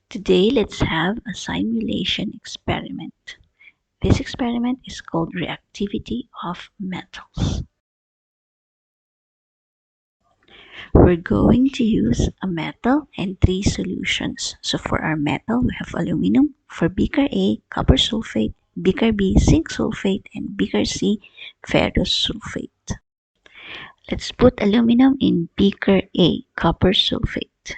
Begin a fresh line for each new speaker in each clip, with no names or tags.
Today, let's have a simulation experiment. This experiment is called reactivity of metals. We're going to use a metal and three solutions. So for our metal, we have aluminum. For beaker A, copper sulphate. Beaker B, zinc sulphate. And beaker C, ferrous sulphate. Let's put aluminum in beaker A, copper sulphate.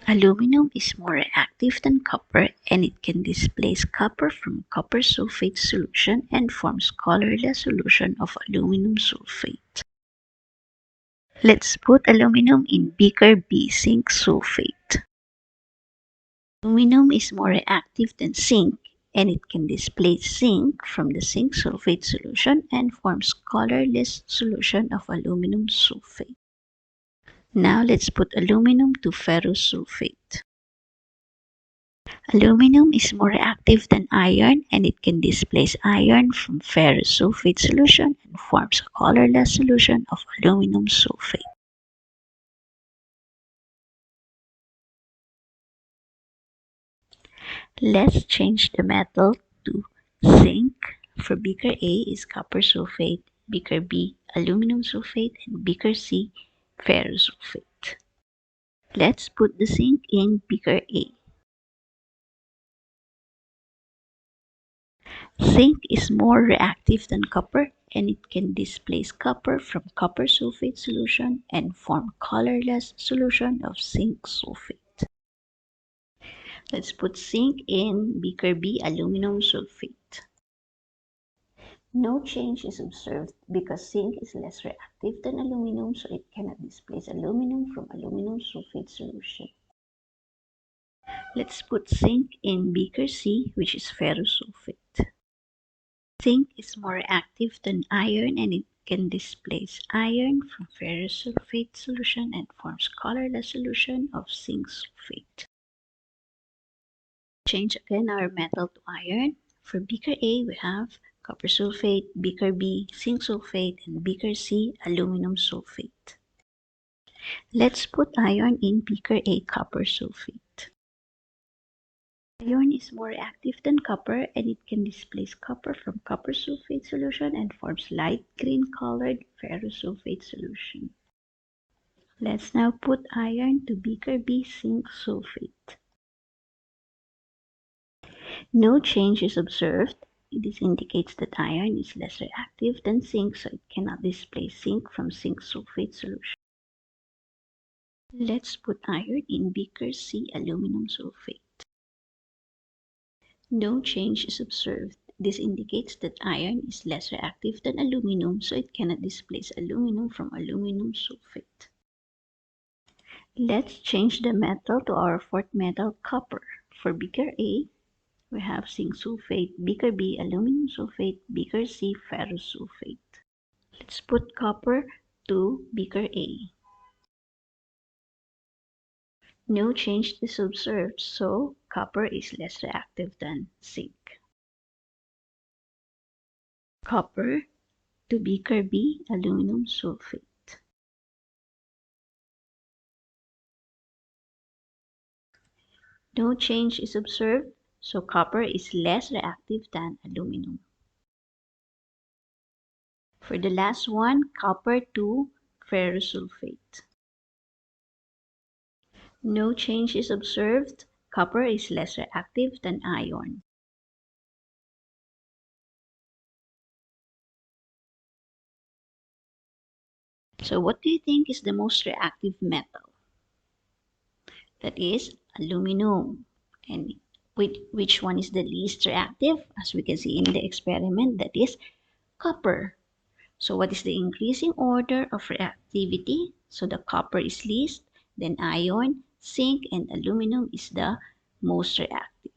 Aluminum is more reactive than copper, and it can displace copper from copper sulfate solution and forms colorless solution of aluminum sulfate. Let's put aluminum in beaker B, zinc sulfate. Aluminum is more reactive than zinc, and it can displace zinc from the zinc sulfate solution and forms colorless solution of aluminum sulfate. Now let's put aluminum to ferrous sulfate. Aluminum is more reactive than iron, and it can displace iron from ferrous sulfate solution and forms a colorless solution of aluminum sulfate. Let's change the metal to zinc. For beaker A is copper sulfate, beaker B aluminum sulfate, and beaker C ferrous sulfate. Let's put the zinc in beaker A. Zinc is more reactive than copper, and it can displace copper from copper sulfate solution and form colorless solution of zinc sulfate. Let's put zinc in beaker B, aluminum sulfate. No change is observed because zinc is less reactive than aluminum, so it cannot displace aluminum from aluminum sulfate solution. Let's put zinc in beaker C, which is ferrous sulfate. Zinc is more reactive than iron, and it can displace iron from ferrous sulfate solution and forms colorless solution of zinc sulfate. Change again our metal to iron. For beaker A, we have copper sulfate, beaker B, zinc sulfate, and beaker C, aluminum sulfate. Let's put iron in beaker A, copper sulfate. Iron is more reactive than copper, and it can displace copper from copper sulfate solution and forms light green colored ferrous sulfate solution. Let's now put iron to beaker B, zinc sulfate. No change is observed. This indicates that iron is less reactive than zinc, so it cannot displace zinc from zinc sulfate solution. Let's put iron in beaker C, aluminum sulfate. No change is observed. This indicates that iron is less reactive than aluminum, so it cannot displace aluminum from aluminum sulfate. Let's change the metal to our fourth metal, copper. For beaker A, we have zinc sulfate, beaker B, aluminum sulfate, beaker C, ferrous sulfate. Let's put copper to beaker A. No change is observed, so copper is less reactive than zinc. Copper to beaker B, aluminum sulfate. No change is observed, so copper is less reactive than aluminum. For the last one, copper to ferrous sulfate. No change is observed. Copper is less reactive than iron. So what do you think is the most reactive metal? That is aluminum. And which one is the least reactive? As we can see in the experiment, that is copper. So what is the increasing order of reactivity? So the copper is least, then iron, zinc, and aluminum is the most reactive.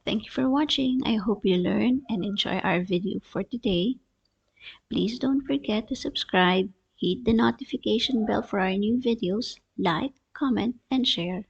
Thank you for watching. I hope you learn and enjoy our video for today. Please don't forget to subscribe, hit the notification bell for our new videos, like, comment, and share.